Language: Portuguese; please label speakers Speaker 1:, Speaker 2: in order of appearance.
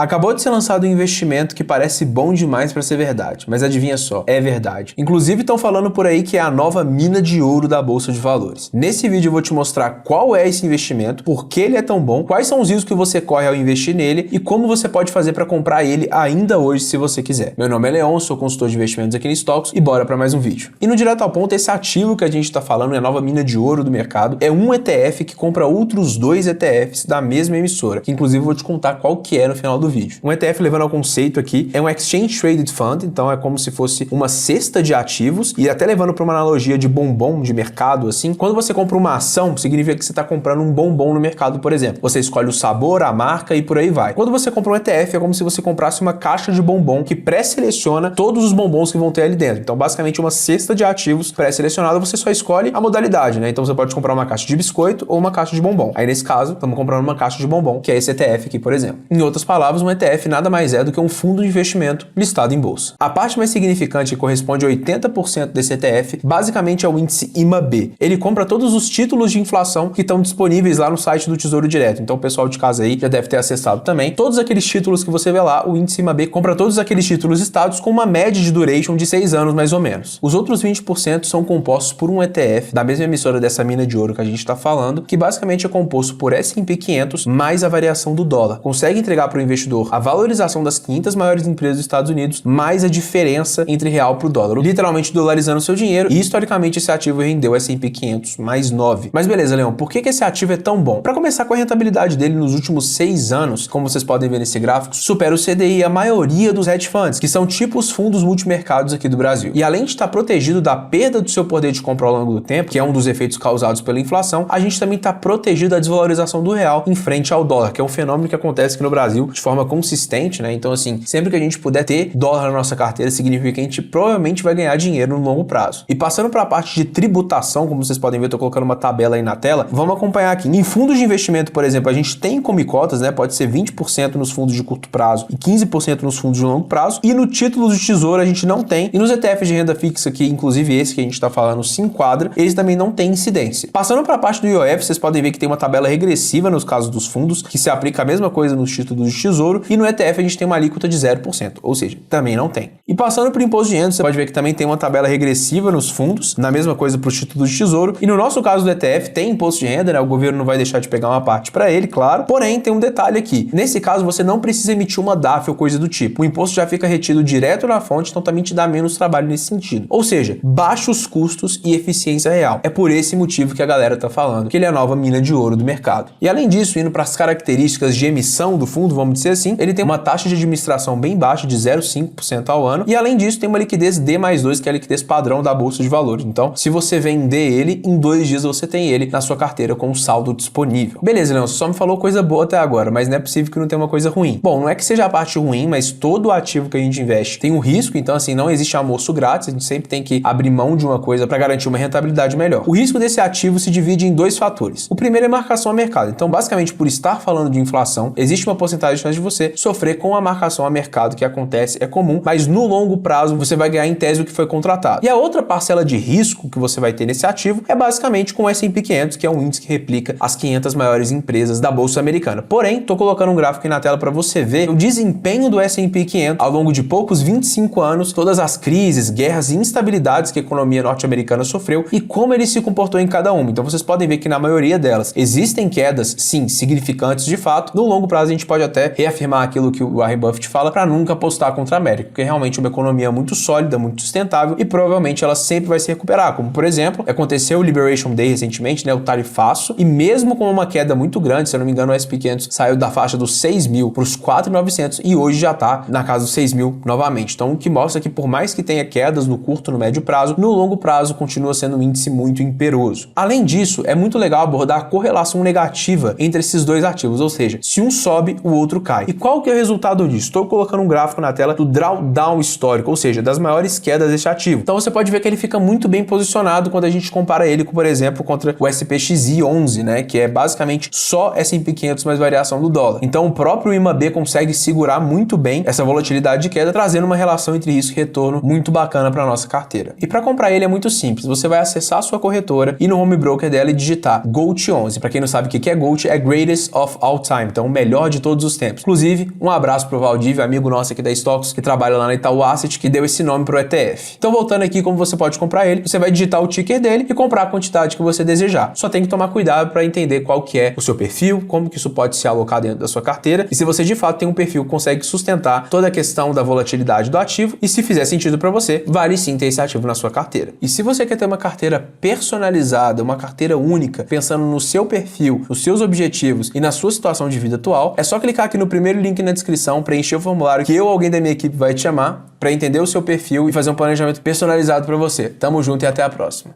Speaker 1: Acabou de ser lançado um investimento que parece bom demais para ser verdade, mas adivinha só, é verdade. Inclusive estão falando por aí que é a nova mina de ouro da Bolsa de Valores. Nesse vídeo eu vou te mostrar qual é esse investimento, por que ele é tão bom, quais são os riscos que você corre ao investir nele e como você pode fazer para comprar ele ainda hoje se você quiser. Meu nome é Leon, sou consultor de investimentos aqui no Stocks e bora para mais um vídeo. E no direto ao ponto, esse ativo que a gente está falando é a nova mina de ouro do mercado, é um ETF que compra outros dois ETFs da mesma emissora, que inclusive eu vou te contar qual que é no final do vídeo. Um ETF, levando ao conceito aqui, é um Exchange Traded Fund, então é como se fosse uma cesta de ativos, e até levando para uma analogia de bombom de mercado, assim, quando você compra uma ação, significa que você está comprando um bombom no mercado, por exemplo. Você escolhe o sabor, a marca e por aí vai. Quando você compra um ETF, é como se você comprasse uma caixa de bombom que pré-seleciona todos os bombons que vão ter ali dentro. Então, basicamente, uma cesta de ativos pré-selecionada, você só escolhe a modalidade, né? Então, você pode comprar uma caixa de biscoito ou uma caixa de bombom. Aí, nesse caso, estamos comprando uma caixa de bombom, que é esse ETF aqui, por exemplo. Em outras palavras, um ETF nada mais é do que um fundo de investimento listado em bolsa. A parte mais significante, que corresponde a 80% desse ETF, basicamente é o índice IMAB. Ele compra todos os títulos de inflação que estão disponíveis lá no site do Tesouro Direto. Então o pessoal de casa aí já deve ter acessado também. Todos aqueles títulos que você vê lá, o índice IMAB compra todos aqueles títulos listados com uma média de duration de 6 anos mais ou menos. Os outros 20% são compostos por um ETF da mesma emissora dessa mina de ouro que a gente está falando, que basicamente é composto por S&P 500 mais a variação do dólar. Consegue entregar para o investidor a valorização das 500 maiores empresas dos Estados Unidos, mais a diferença entre real para o dólar, literalmente dolarizando o seu dinheiro, e historicamente esse ativo rendeu S&P 500 mais 9. Mas beleza, Leão, por que esse ativo é tão bom? Para começar, com a rentabilidade dele nos últimos 6 anos, como vocês podem ver nesse gráfico, supera o CDI e a maioria dos hedge funds, que são tipo os fundos multimercados aqui do Brasil. E além de estar protegido da perda do seu poder de compra ao longo do tempo, que é um dos efeitos causados pela inflação, a gente também está protegido da desvalorização do real em frente ao dólar, que é um fenômeno que acontece aqui no Brasil de forma consistente, né? Então, assim, sempre que a gente puder ter dólar na nossa carteira, significa que a gente provavelmente vai ganhar dinheiro no longo prazo. E passando para a parte de tributação, como vocês podem ver, eu tô colocando uma tabela aí na tela, vamos acompanhar aqui. Em fundos de investimento, por exemplo, a gente tem como cotas, né? Pode ser 20% nos fundos de curto prazo e 15% nos fundos de longo prazo. E no título do Tesouro a gente não tem. E nos ETFs de renda fixa, que inclusive esse que a gente está falando se enquadra, eles também não têm incidência. Passando para a parte do IOF, vocês podem ver que tem uma tabela regressiva nos casos dos fundos, que se aplica a mesma coisa nos títulos de Tesouro. E no ETF a gente tem uma alíquota de 0%, ou seja, também não tem. E passando para o imposto de renda, você pode ver que também tem uma tabela regressiva nos fundos, na mesma coisa para os títulos de Tesouro. E no nosso caso do ETF tem imposto de renda, né? O governo não vai deixar de pegar uma parte para ele, claro. Porém, tem um detalhe aqui. Nesse caso, você não precisa emitir uma DAF ou coisa do tipo. O imposto já fica retido direto na fonte, então também te dá menos trabalho nesse sentido. Ou seja, baixos custos e eficiência real. É por esse motivo que a galera tá falando que ele é a nova mina de ouro do mercado. E além disso, indo para as características de emissão do fundo, vamos dizer assim, ele tem uma taxa de administração bem baixa de 0,5% ao ano, e além disso tem uma liquidez D+2, que é a liquidez padrão da Bolsa de Valores. Então, se você vender ele, em 2 dias você tem ele na sua carteira com um saldo disponível. Beleza, Leão, você só me falou coisa boa até agora, mas não é possível que não tenha uma coisa ruim. Bom, não é que seja a parte ruim, mas todo ativo que a gente investe tem um risco, então assim, não existe almoço grátis, a gente sempre tem que abrir mão de uma coisa para garantir uma rentabilidade melhor. O risco desse ativo se divide em 2 fatores. O primeiro é marcação a mercado. Então, basicamente, por estar falando de inflação, existe uma porcentagem de chance de você sofrer com a marcação a mercado que acontece, é comum, mas no longo prazo você vai ganhar em tese o que foi contratado. E a outra parcela de risco que você vai ter nesse ativo é basicamente com o S&P 500, que é um índice que replica as 500 maiores empresas da Bolsa Americana. Porém, tô colocando um gráfico aí na tela para você ver o desempenho do S&P 500 ao longo de poucos 25 anos, todas as crises, guerras e instabilidades que a economia norte-americana sofreu e como ele se comportou em cada uma. Então vocês podem ver que na maioria delas existem quedas, sim, significantes de fato. No longo prazo a gente pode até reafirmar aquilo que o Warren Buffett fala para nunca apostar contra a América, porque realmente é uma economia muito sólida, muito sustentável e provavelmente ela sempre vai se recuperar, como por exemplo, aconteceu o Liberation Day recentemente, né, o tarifaço, e mesmo com uma queda muito grande, se eu não me engano o S&P 500 saiu da faixa dos 6 mil para os 4.900 e hoje já está na casa dos 6 mil novamente. Então o que mostra que por mais que tenha quedas no curto, no médio prazo, no longo prazo continua sendo um índice muito imperoso. Além disso, é muito legal abordar a correlação negativa entre esses dois ativos, ou seja, se um sobe, o outro cai. E qual que é o resultado disso? Estou colocando um gráfico na tela do drawdown histórico, ou seja, das maiores quedas desse ativo. Então você pode ver que ele fica muito bem posicionado quando a gente compara ele, por exemplo, contra o SPXY 11, né, que é basicamente só S&P 500 mais variação do dólar. Então o próprio IMAB consegue segurar muito bem essa volatilidade de queda, trazendo uma relação entre risco e retorno muito bacana para nossa carteira. E para comprar ele é muito simples, você vai acessar a sua corretora e no home broker dela e digitar GOAT11. Para quem não sabe o que é GOAT, é Greatest of All Time, então o melhor de todos os tempos. Inclusive, um abraço pro Valdívio, amigo nosso aqui da Stocks, que trabalha lá na Itaú Asset, que deu esse nome pro ETF. Então, voltando aqui como você pode comprar ele, você vai digitar o ticker dele e comprar a quantidade que você desejar. Só tem que tomar cuidado para entender qual que é o seu perfil, como que isso pode se alocar dentro da sua carteira e se você de fato tem um perfil que consegue sustentar toda a questão da volatilidade do ativo e se fizer sentido para você, vale sim ter esse ativo na sua carteira. E se você quer ter uma carteira personalizada, uma carteira única, pensando no seu perfil, nos seus objetivos e na sua situação de vida atual, é só clicar aqui no primeiro link na descrição, preencher o formulário que eu ou alguém da minha equipe vai te chamar para entender o seu perfil e fazer um planejamento personalizado para você. Tamo junto e até a próxima.